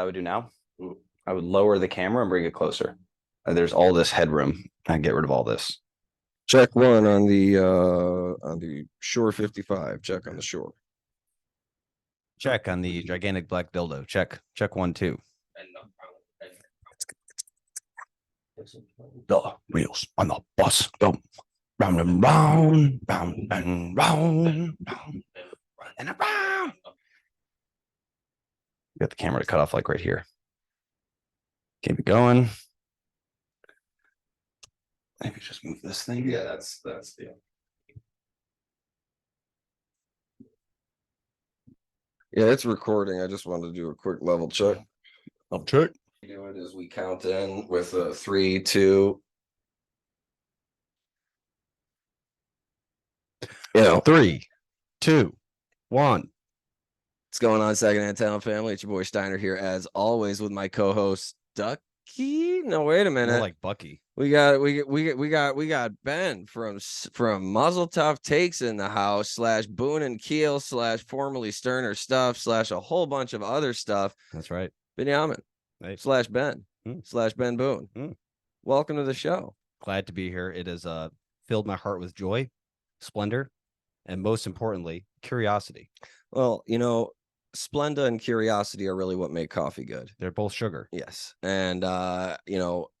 I would do now? I would lower the camera and bring it closer. There's all this headroom. I'd get rid of all this. Check one on the Shore 55. Check on the Shore. Check on the gigantic black dildo. Check 1, 2. The wheels on the bus go round and round, round and round, round and around. Got the camera to cut off like right here. Keep it going. Maybe just move this thing. Yeah, that's yeah. Yeah, it's recording. I just wanted to do a quick level check. I'll check. Do it as we count in with a 3, 2. 3, 2, 1. What's going on, Secondhand Talent family? It's your boy Steiner here, as always, with my co-host Ducky. No, wait a minute. More like Bucky. We got Ben from Muzzle Tough Takes in the house / Boon and Kiel / formerly Steiner stuff / a whole bunch of other stuff. That's right. Benjamin / Ben / Ben Boon. Welcome to the show. Glad to be here. It has filled my heart with joy, splendor, and most importantly, curiosity. Well, Splenda and curiosity are really what make coffee good. They're both sugar. Yes. And,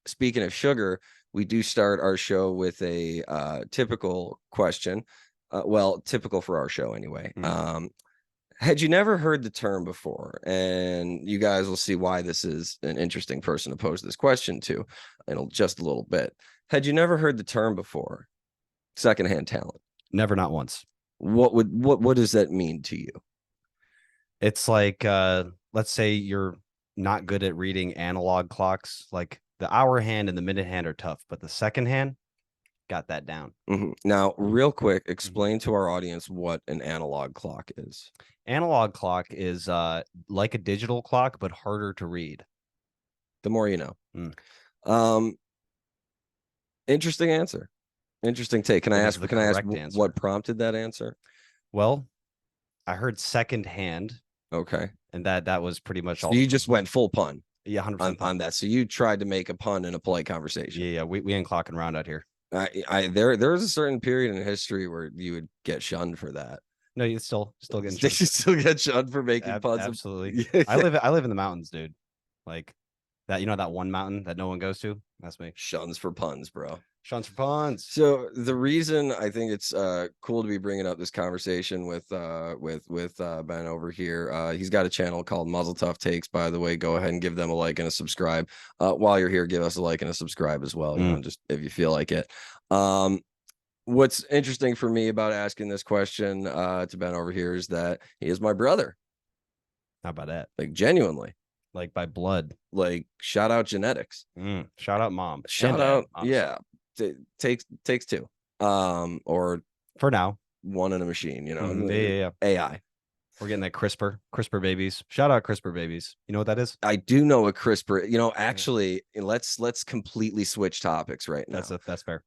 speaking of sugar, we do start our show with a typical question. Typical for our show anyway. Had you never heard the term before? And you guys will see why this is an interesting person to pose this question to in just a little bit. Had you never heard the term before? Secondhand talent. Never, not once. What does that mean to you? It's like, let's say you're not good at reading analog clocks. Like the hour hand and the minute hand are tough, but the second hand, got that down. Now, real quick, explain to our audience what an analog clock is. Analog clock is like a digital clock, but harder to read. The more you know. Interesting answer. Interesting take. Can I ask what prompted that answer? Well, I heard second hand. Okay. And that was pretty much all. So you just went full pun. Yeah, 100% on that. So you tried to make a pun in a polite conversation. Yeah. We ain't clocking around out here. There was a certain period in history where you would get shunned for that. No, you still getting shunned. You still get shunned for making puns. Absolutely. I live in the mountains, dude. Like that, that one mountain that no one goes to. That's me. Shuns for puns, bro. Shuns for puns. So the reason I think it's cool to be bringing up this conversation with Ben over here, he's got a channel called Muzzle Tough Takes, by the way. Go ahead and give them a like and a subscribe. While you're here, give us a like and a subscribe as well, just if you feel like it. What's interesting for me about asking this question to Ben over here is that he is my brother. How about that? Like, genuinely. Like by blood. Like, shout out genetics. Shout out mom. Shout out, yeah. Takes 2. Or for now, 1 in a machine, Yeah. AI. We're getting that CRISPR babies. Shout out CRISPR babies. You know what that is? I do know a CRISPR. Actually, let's completely switch topics right now. That's fair.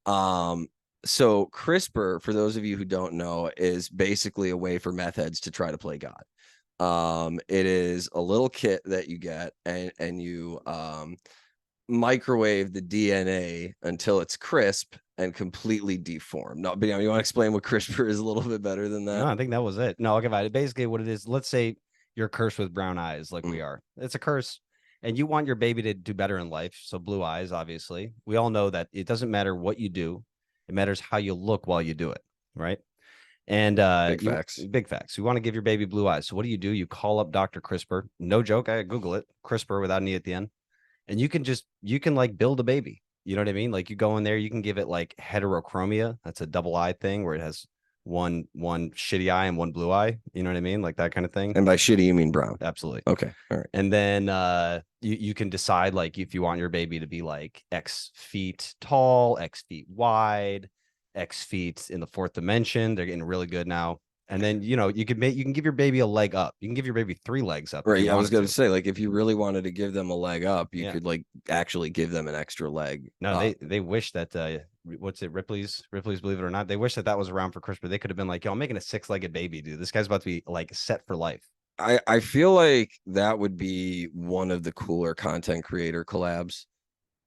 So CRISPR, for those of you who don't know, is basically a way for meth heads to try to play God. It is a little kit that you get and you microwave the DNA until it's crisp and completely deformed. No, but you want to explain what CRISPR is a little bit better than that? No, I think that was it. No, I'll give it. Basically, what it is, let's say you're cursed with brown eyes, like we are. It's a curse, and you want your baby to do better in life. So blue eyes, obviously. We all know that it doesn't matter what you do; it matters how you look while you do it, right? And big facts. You want to give your baby blue eyes. So what do? You call up Dr. CRISPR. No joke. I Google it. CRISPR without an E at the end. And you can like build a baby. You know what I mean? Like you go in there, you can give it like heterochromia. That's a double eye thing where it has one shitty eye and one blue eye. You know what I mean? Like that kind of thing. And by shitty, you mean brown. Absolutely. Okay. All right. And then you can decide like if you want your baby to be like X feet tall, X feet wide, X feet in the 4th dimension. They're getting really good now. And then, you can give your baby a leg up. You can give your baby 3 legs up. Right. I was going to say, like, if you really wanted to give them a leg up, you could like actually give them an extra leg. No, they wish that, what's it? Ripley's, believe it or not. They wish that was around for CRISPR. They could have been like, yo, I'm making a 6-legged baby, dude. This guy's about to be like set for life. I feel like that would be one of the cooler content creator collabs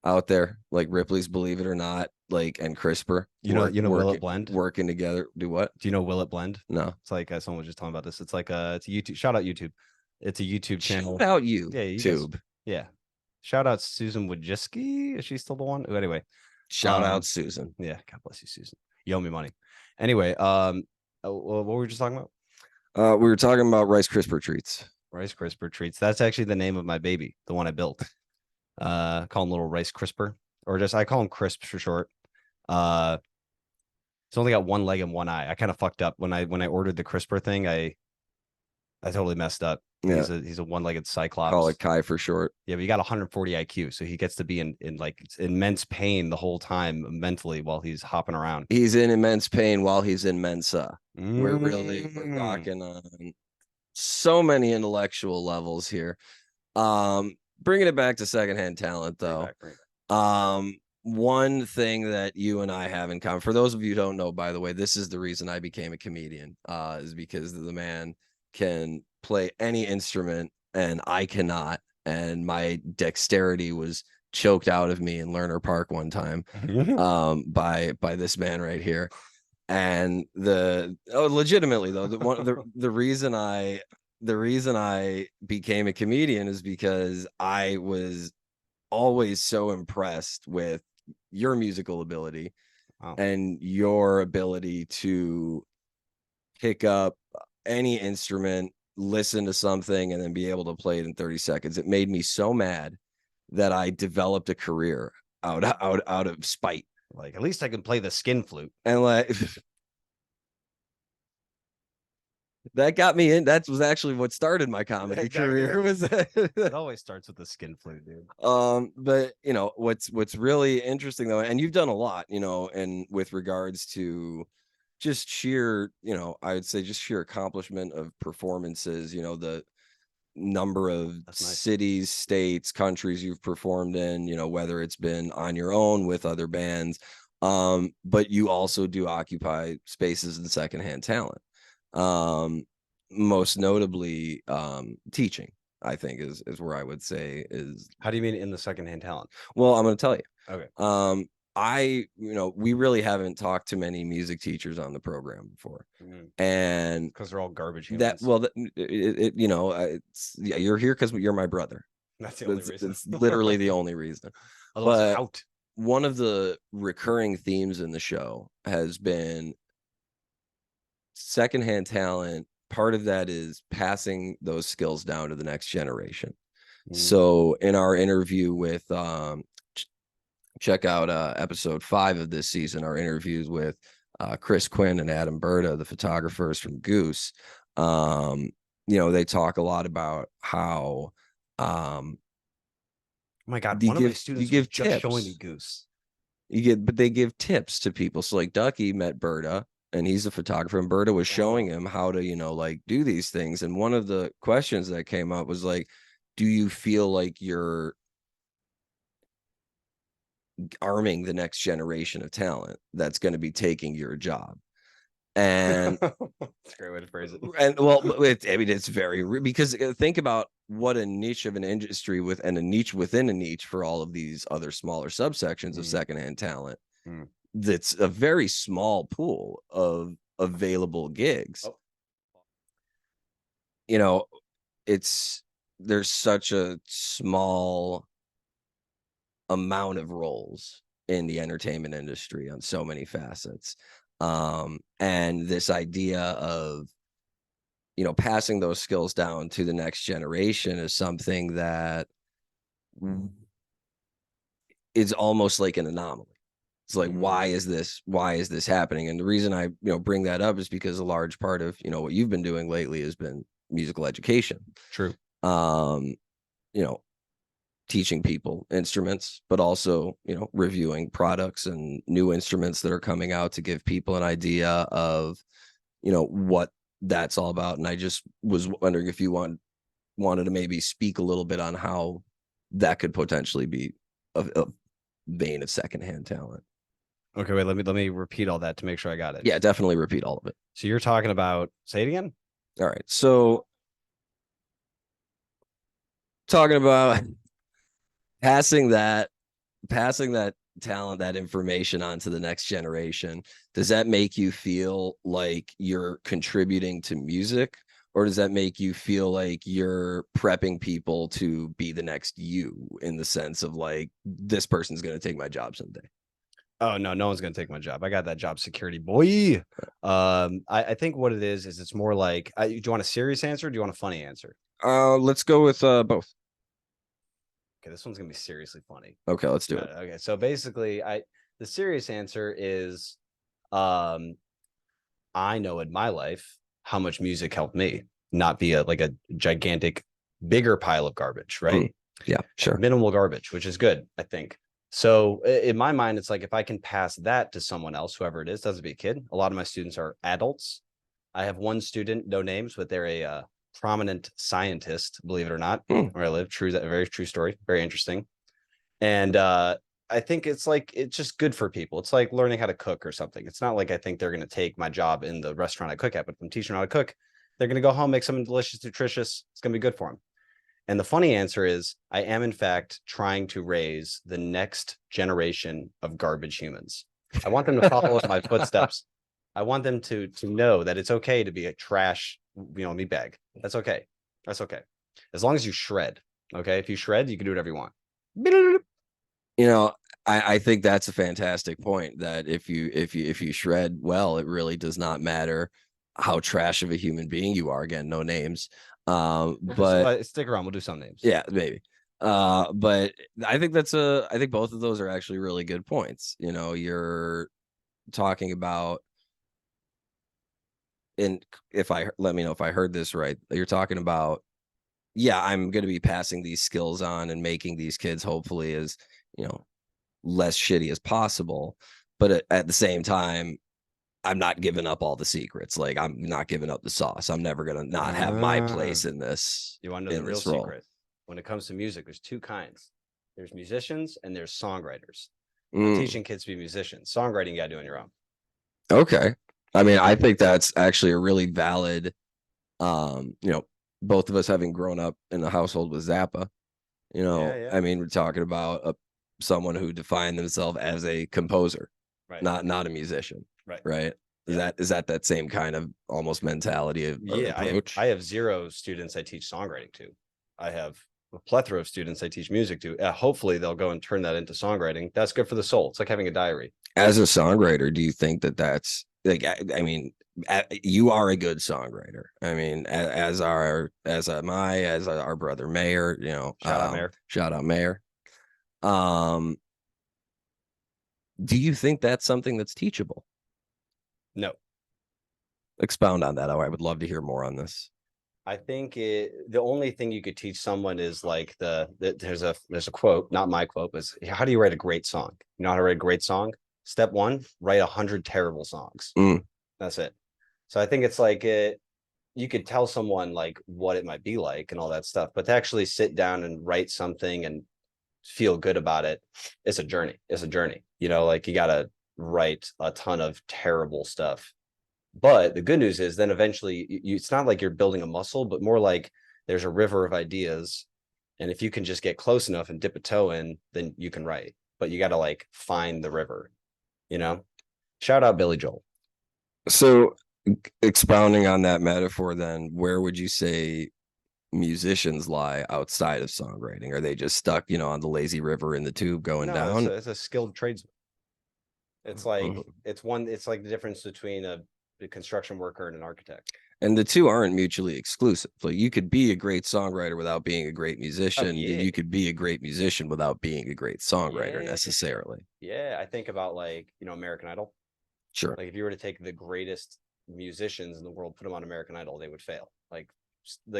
out there, like Ripley's Believe It or Not, like, and CRISPR. Will It Blend? Working together. Do what? Do you know Will It Blend? No. It's like someone was just talking about this. It's like it's a YouTube. Shout out YouTube. It's a YouTube channel. Shout out you. Yeah, YouTube. Yeah. Shout out Susan Wojcicki. Is she still the one? Anyway. Shout out Susan. Yeah, God bless you, Susan. You owe me money. Anyway, what were we just talking about? We were talking about Rice CRISPR treats. Rice CRISPR treats. That's actually the name of my baby, the one I built. Call him little Rice CRISPR, or just I call him Crisp for short. It's only got one leg and one eye. I kind of fucked up when I ordered the CRISPR thing. I totally messed up. Yeah. He's a one-legged cyclops. Call it Kai for short. Yeah, but he got 140 IQ, so he gets to be in like immense pain the whole time mentally while he's hopping around. He's in immense pain while he's in Mensa. We're Mm. rocking on so many intellectual levels here. Bringing it back to Secondhand Talent, though. Bring it back. One thing that you and I have in common, for those of you who don't know, by the way, this is the reason I became a comedian, is because the man can play any instrument and I cannot. And my dexterity was choked out of me in Lerner Park one time by this man right here. And legitimately though, the reason I became a comedian is because I was always so impressed with your musical ability. Wow. And your ability to pick up any instrument, listen to something, and then be able to play it in 30 seconds. It made me so mad that I developed a career out of spite. Like, at least I can play the skin flute. And like that got me in. That was actually what started my comedy career. Was it always starts with the skin flute, dude. But you know what's really interesting though, and you've done a lot, you know, and with regards to just sheer, you know, I would say just sheer accomplishment of performances, you know, the number of cities, states, countries you've performed in, you know, whether it's been on your own with other bands, but you also do occupy spaces in Secondhand Talent. Most notably teaching, I think is where I would say is. How do you mean in the Secondhand Talent? Well, I'm going to tell you. Okay. We really haven't talked to many music teachers on the program before, and because they're all garbage humans. You're here because you're my brother. That's the only reason. It's literally the only reason. But one of the recurring themes in the show has been Secondhand Talent. Part of that is passing those skills down to the next generation. So in our interview with check out episode 5 of this season, our interviews with Chris Quinn and Adam Berta, the photographers from Goose. You know, they talk a lot about how oh my God, one of my students you give just tips. Showing me Goose. But they give tips to people. So like Ducky met Berta, and he's a photographer, and Berta was showing him how to, you know, like do these things. And one of the questions that came up was like, do you feel like you're arming the next generation of talent that's going to be taking your job? And that's a great way to phrase it. And well, it's very, because think about what a niche of an industry and a niche within a niche for all of these other smaller subsections of Secondhand Talent. That's a very small pool of available gigs. You know, there's such a small amount of roles in the entertainment industry on so many facets. And this idea of, you know, passing those skills down to the next generation is something that is almost like an anomaly. It's like, why is this happening? And the reason I, you know, bring that up is because a large part of, you know, what you've been doing lately has been musical education. True. You know, teaching people instruments, but also, you know, reviewing products and new instruments that are coming out to give people an idea of, you know, what that's all about. And I just was wondering if you wanted to maybe speak a little bit on how that could potentially be a vein of Secondhand Talent. Okay, wait, let me repeat all that to make sure I got it. Yeah, definitely repeat all of it. So you're talking about, say it again. All right. So talking about passing that passing that talent, that information on to the next generation, does that make you feel like you're contributing to music, or does that make you feel like you're prepping people to be the next you, in the sense of like, this person's going to take my job someday? Oh no, no one's gonna take my job. I got that job security, boy. I think what it is it's more like, do you want a serious answer? Or do you want a funny answer? Let's go with both. Okay, this one's gonna be seriously funny. Okay, let's do it. Okay, so basically, the serious answer is, um, I know in my life how much music helped me, not be like a gigantic, bigger pile of garbage, right? Yeah, sure. Minimal garbage, which is good, I think. So in my mind, it's like if I can pass that to someone else, whoever it is, doesn't be a kid. A lot of my students are adults. I have one student, no names, but they're a prominent scientist, believe it or not, where I live. True, that very true story. Very interesting. And I think it's like, it's just good for people. It's like learning how to cook or something. It's not like I think they're going to take my job in the restaurant I cook at, but if I'm teaching them how to cook, they're going to go home, make something delicious, nutritious. It's going to be good for them. And the funny answer is, I am in fact trying to raise the next generation of garbage humans. I want them to follow in my footsteps. I want them to know that it's okay to be a trash, meat bag. That's okay. That's okay. As long as you shred. Okay. If you shred, you can do whatever you want. I think that's a fantastic point, that if you shred well, it really does not matter how trash of a human being you are. Again, no names. But stick around, we'll do some names. Yeah, maybe. But I think I think both of those are actually really good points. You're talking about, and let me know if I heard this right, you're talking about, yeah, I'm going to be passing these skills on and making these kids hopefully as, less shitty as possible. But at the same time, I'm not giving up all the secrets. Like, I'm not giving up the sauce. I'm never going to not have my place in this. You want to know the real secret? When it comes to music, there's two kinds. There's musicians and there's songwriters. I'm teaching kids to be musicians. Songwriting you got to do on your own. Okay. I mean, I think that's actually a really valid, both of us having grown up in a household with Zappa, I mean, we're talking about someone who defined themselves as a composer, right, not a musician, right? Is that same kind of almost mentality of approach? I have 0 students I teach songwriting to. I have a plethora of students I teach music to. Hopefully they'll go and turn that into songwriting. That's good for the soul. It's like having a diary. As a songwriter, do you think that that's like, I mean, you are a good songwriter. I mean, as our brother Mayor, shout out Mayor. Do you think that's something that's teachable? No. Expound on that. I would love to hear more on this. I think the only thing you could teach someone is like there's a quote, not my quote, but how do you write a great song? You know how to write a great song? Step 1, write 100 terrible songs. That's it. So I think it's like you could tell someone like what it might be like and all that stuff, but to actually sit down and write something and feel good about it, it's a journey. It's a journey. Like you got to write a ton of terrible stuff. But the good news is then eventually it's not like you're building a muscle, but more like there's a river of ideas. And if you can just get close enough and dip a toe in, then you can write. But you got to like find the river, Shout out Billy Joel. So expounding on that metaphor, then where would you say musicians lie outside of songwriting? Are they just stuck, on the lazy river in the tube going down? It's a skilled tradesman. It's like it's like the difference between a construction worker and an architect. And the two aren't mutually exclusive. Like, you could be a great songwriter without being a great musician, and you could be a great musician without being a great songwriter necessarily. Yeah, I think about like, American Idol. Sure. Like if you were to take the greatest musicians in the world, put them on American Idol, they would fail. Like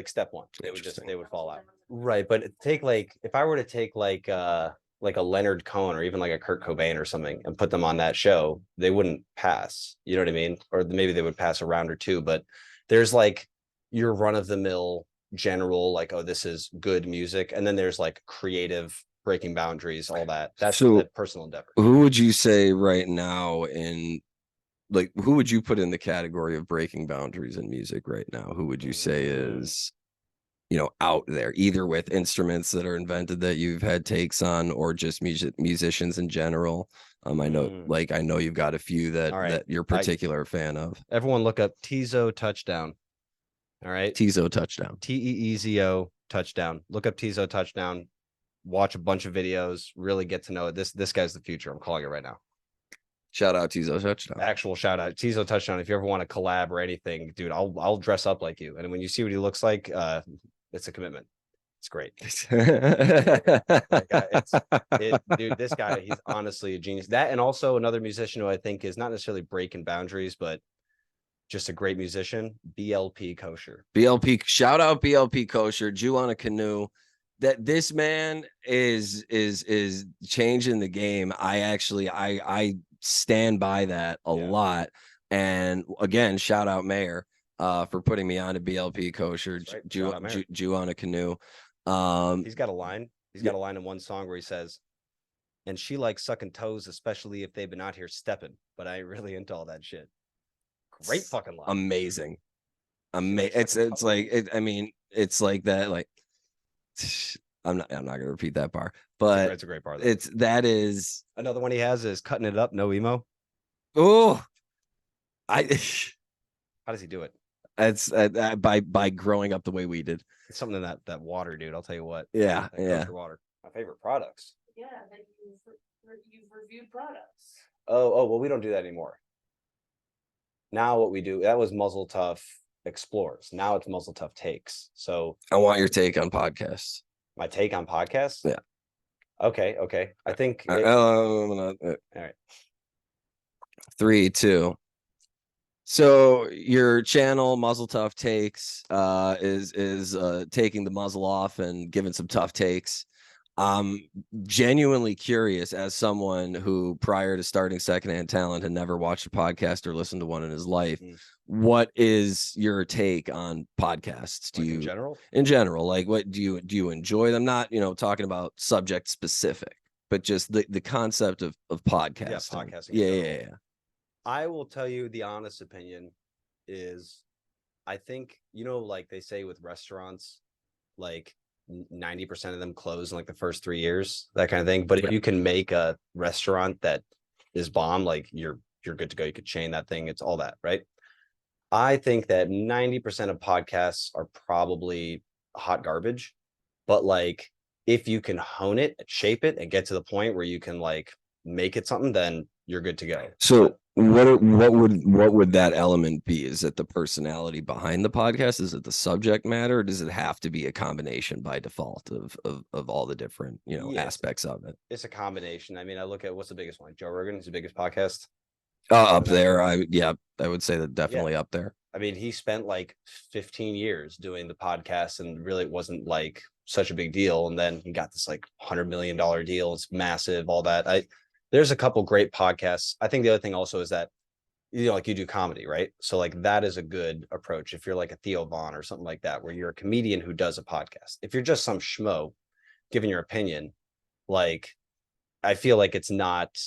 step 1, they would fall out. Right, but if I were to take like a Leonard Cohen or even like a Kurt Cobain or something and put them on that show, they wouldn't pass. You know what I mean? Or maybe they would pass a round or two, but there's like your run of the mill general, like, oh, this is good music. And then there's like creative, breaking boundaries, all that. That's a personal endeavor. Who would you say right now who would you put in the category of breaking boundaries in music right now? Who would you say is out there, either with instruments that are invented that you've had takes on, or just musicians in general. I know you've got a few that you're particular fan of. Everyone look up Teezo Touchdown. All right. Teezo Touchdown. Teezo Touchdown. Look up Teezo Touchdown. Watch a bunch of videos. Really get to know it. This guy's the future. I'm calling it right now. Shout out Teezo Touchdown. Actual shout out Teezo Touchdown. If you ever want to collab or anything, dude, I'll dress up like you. And when you see what he looks like, it's a commitment. It's great. Dude, this guy, he's honestly a genius. That, and also another musician who I think is not necessarily breaking boundaries, but just a great musician, BLP Kosher. BLP, shout out BLP Kosher, Jew on a Canoe. That this man is changing the game. I stand by that a lot. And again, shout out Mayor for putting me on to BLP Kosher, right. Jew on a Canoe. He's got a line. He's got a line in one song where he says, "And she likes sucking toes, especially if they've been out here stepping, but I ain't really into all that shit." Great fucking line. Amazing. It's like it's like that. Like, I'm not gonna repeat that bar, but it's a great bar. That is another one he has is "Cutting It Up, No Emo." Oh, how does he do it? It's by growing up the way we did. It's something in that water, dude. I'll tell you what. Yeah. Water. My favorite products. Yeah, that you've reviewed products. Oh, well, we don't do that anymore. Now what we do, that was Muzzle Tough Explores. Now it's Muzzle Tough Takes. So I want your take on podcasts. My take on podcasts? Yeah. Okay. I think all right. 3, 2. So your channel, Muzzle Tough Takes, is taking the muzzle off and giving some tough takes. I'm genuinely curious, as someone who prior to starting Secondhand Talent had never watched a podcast or listened to one in his life. What is your take on podcasts? In general, like, what do you enjoy them? Not, talking about subject specific, but just the concept of podcasting. Yeah, podcasting. Yeah. I will tell you the honest opinion is, I think, like they say with restaurants, like 90% of them close in like the first 3 years, that kind of thing. But if you can make a restaurant that is bomb, like you're good to go. You could chain that thing. It's all that, right? I think that 90% of podcasts are probably hot garbage, but like if you can hone it, shape it, and get to the point where you can like make it something, then you're good to go. So what would that element be? Is it the personality behind the podcast? Is it the subject matter? Or does it have to be a combination by default of all the different aspects of it? It's a combination. I mean, I look at what's the biggest one. Joe Rogan's the biggest podcast. Up there. I would say that definitely up there. I mean, he spent like 15 years doing the podcast, and really it wasn't like such a big deal. And then he got this like $100 million deal. It's massive, all that. There's a couple great podcasts. I think the other thing also is that, like you do comedy, right? So like that is a good approach. If you're like a Theo Vaughn or something like that, where you're a comedian who does a podcast. If you're just some schmo giving your opinion, like I feel like it's not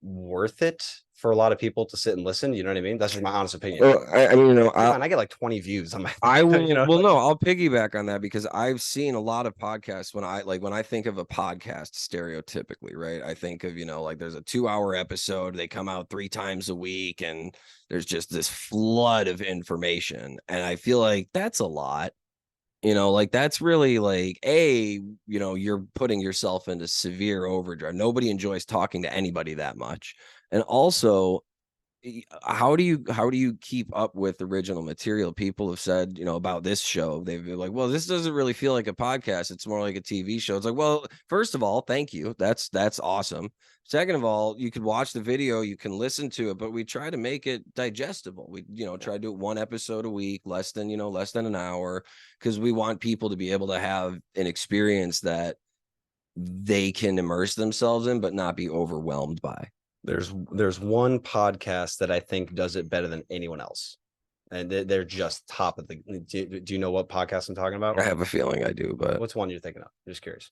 worth it for a lot of people to sit and listen. You know what I mean? That's just my honest opinion. Well, I mean, I get like 20 views on my. I will. Well, no, I'll piggyback on that because I've seen a lot of podcasts. When I think of a podcast stereotypically, right? I think of like there's a 2-hour episode. They come out 3 times a week, and there's just this flood of information, and I feel like that's a lot. Like that's really like you're putting yourself into severe overdrive. Nobody enjoys talking to anybody that much. And also, how do you keep up with original material? People have said, about this show, they've been like, well, this doesn't really feel like a podcast. It's more like a TV show. It's like, well, first of all, thank you. That's awesome. Second of all, you could watch the video, you can listen to it, but we try to make it digestible. We, try to do 1 episode a week, less than an hour, because we want people to be able to have an experience that they can immerse themselves in, but not be overwhelmed by. There's one podcast that I think does it better than anyone else, and they're just top of the. Do you know what podcast I'm talking about? I have a feeling I do, but what's one you're thinking of? I'm just curious.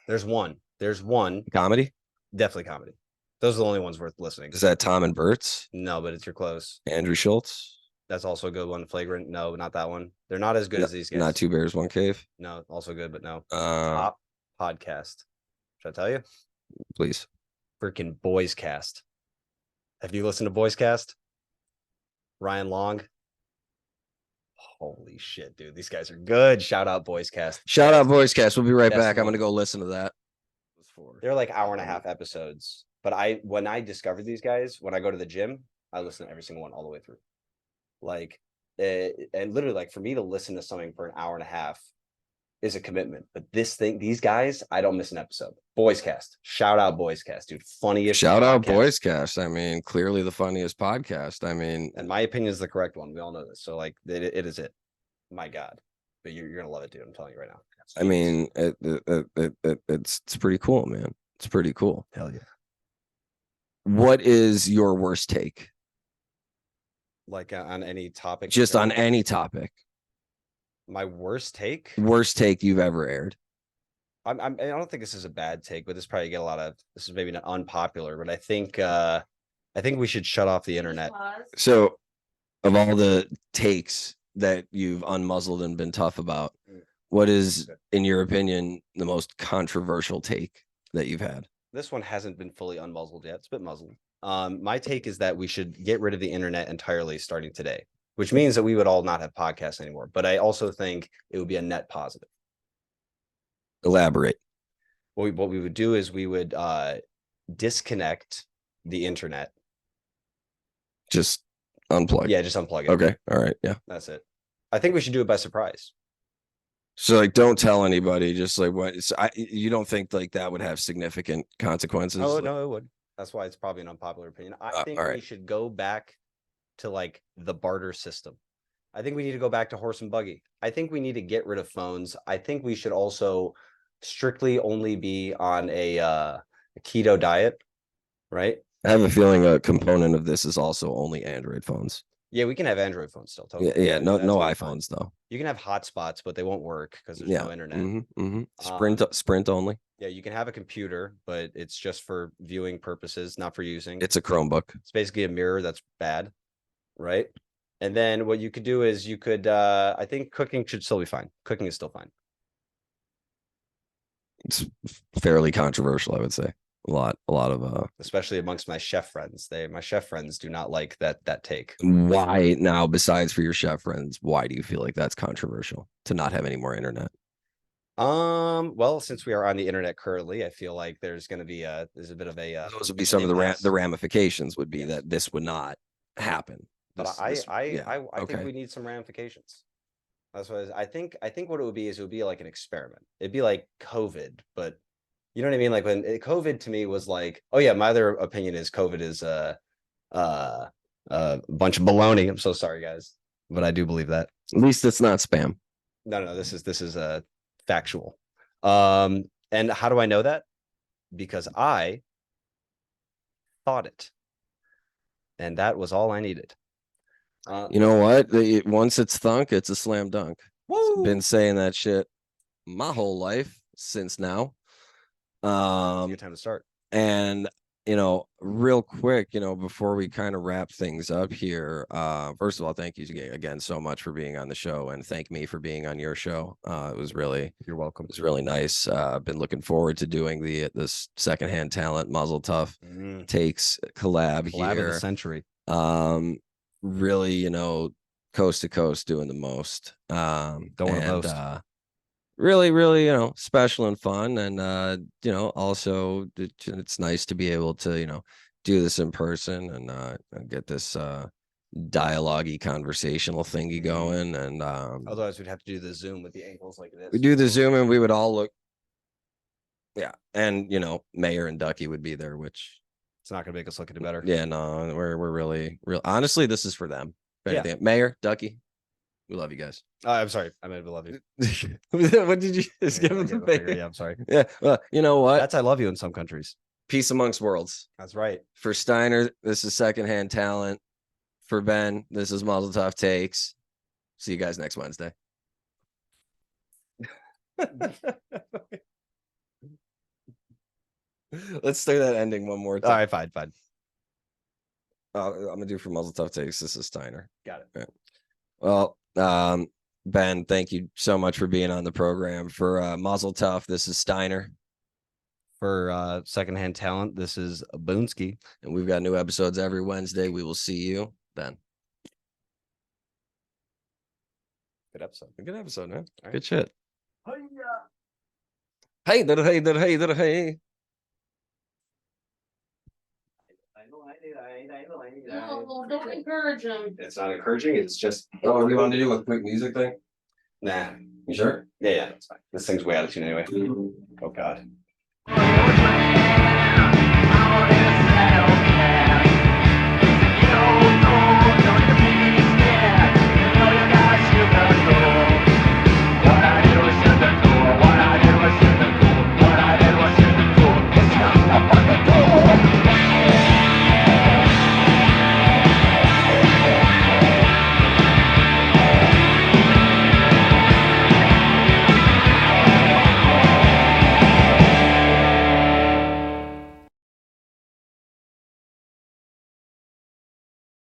There's one comedy. Definitely comedy. Those are the only ones worth listening. Is that Tom and Bert's? No, but you're close. Andrew Schultz. That's also a good one. Flagrant. No, not that one. They're not as good as these guys. Not Two Bears, One Cave. No, also good, but no. Uh, Top podcast. Should I tell you? please. Freaking Boys Cast. Have you listened to Boys Cast? Ryan Long. Holy shit, dude. These guys are good. Shout out Boys Cast. Shout out Voice Cast. We'll be right Best back. I'm one. going to go listen to that. They're like hour and a half episodes. But when I discovered these guys, when I go to the gym, I listen to every single one all the way through. Like, and literally, like for me to listen to something for an hour and a half is a commitment. But these guys, I don't miss an episode. Boys Cast. Shout out Boys Cast, dude. Funniest. Shout out podcast. Boys Cast. I mean, clearly the funniest podcast. I mean, And my opinion is the correct one. We all know this. So like it is it. My God. But you're gonna love it, dude. I'm telling you right now. I mean, it's pretty cool, man. It's pretty cool. Hell yeah. What is your worst take? Like on any topic. Just on any topic. My worst take. Worst take you've ever aired. I don't think this is a bad take, but this probably get a lot of. This is maybe not unpopular, but I think we should shut off the internet. So, of all the takes that you've unmuzzled and been tough about, what is, in your opinion, the most controversial take that you've had? This one hasn't been fully unmuzzled yet. It's been muzzled. My take is that we should get rid of the internet entirely starting today, which means that we would all not have podcasts anymore. But I also think it would be a net positive. Elaborate. What we would do is we would disconnect the internet. Just unplug. Yeah, just unplug it. Okay. All right. Yeah. That's it. I think we should do it by surprise. So like, don't tell anybody. Just like what? You don't think like that would have significant consequences? Oh no, it would. That's why it's probably an unpopular opinion. I think we should go back to like the barter system. I think we need to go back to horse and buggy. I think we need to get rid of phones. I think we should also strictly only be on a keto diet, right? I have a feeling a component of this is also only Android phones. Yeah, we can have Android phones still. Totally. Yeah. No That's totally iPhones fine. though. You can have hotspots, but they won't work because there's no internet. Sprint only. Yeah, you can have a computer, but it's just for viewing purposes, not for using. It's a Chromebook. It's basically a mirror that's bad, right? And then what you could do is you could, I think cooking should still be fine. Cooking is still fine. It's fairly controversial, I would say. A lot of Especially amongst my chef friends. My chef friends do not like that take. Why now, besides for your chef friends, why do you feel like that's controversial to not have any more internet? Well, since we are on the internet currently, I feel like there's going to be there's a bit of a those would be some of the ramifications would be that this would not happen. But I think we need some ramifications. That's what I think what it would be is it would be like an experiment. It'd be like COVID, but you know what I mean? Like when COVID to me was like, oh yeah, my other opinion is COVID is a bunch of baloney. I'm so sorry, guys, but I do believe that. At least it's not spam. No, this is factual. And how do I know that? Because I thought it, and that was all I needed. You know what? Once it's thunk, it's a slam dunk. Woo! Been saying that shit my whole life since now. Good time to start. And real quick, before we kind of wrap things up here, first of all, thank you again so much for being on the show, and thank me for being on your show. You're welcome. It was really nice. I've been looking forward to doing this Secondhand Talent Muzzle Tough takes collab here. Collab of the century. Really, coast to coast doing the most. Don't want to boast. Really, special and fun. And, also it's nice to be able to, do this in person and get this dialogue-y conversational thingy going. And otherwise we'd have to do the Zoom with the angles like this. We do the Zoom and we would all look. Yeah. And, Mayor and Ducky would be there, which it's not gonna make us look any better. Yeah, no, we're really honestly, this is for them. Yeah. Mayor, Ducky, we love you guys. I'm sorry. I meant to love you. What did you just give him the finger? Yeah, I'm sorry. Yeah, well, you know what? That's I love you in some countries. Peace amongst worlds. That's right. For Steiner, this is Secondhand Talent. For Ben, this is Muzzle Tough Takes. See you guys next Wednesday. Let's do that ending one more time. All right, fine. I'm gonna do for Muzzle Tough Takes. This is Steiner. Got it. Yeah. Well, Ben, thank you so much for being on the program. For Mazel Tov, this is Steiner. For Secondhand Talent, this is Boonski. And we've got new episodes every Wednesday. We will see you then. Good episode. Good episode, man. All right. Good shit. Hey, Hey, hey. no, don't encourage him. It's not encouraging. It's just. Oh, we want to do a quick music thing? Nah. You sure? Yeah, that's fine. This thing's way out of tune anyway. Oh God.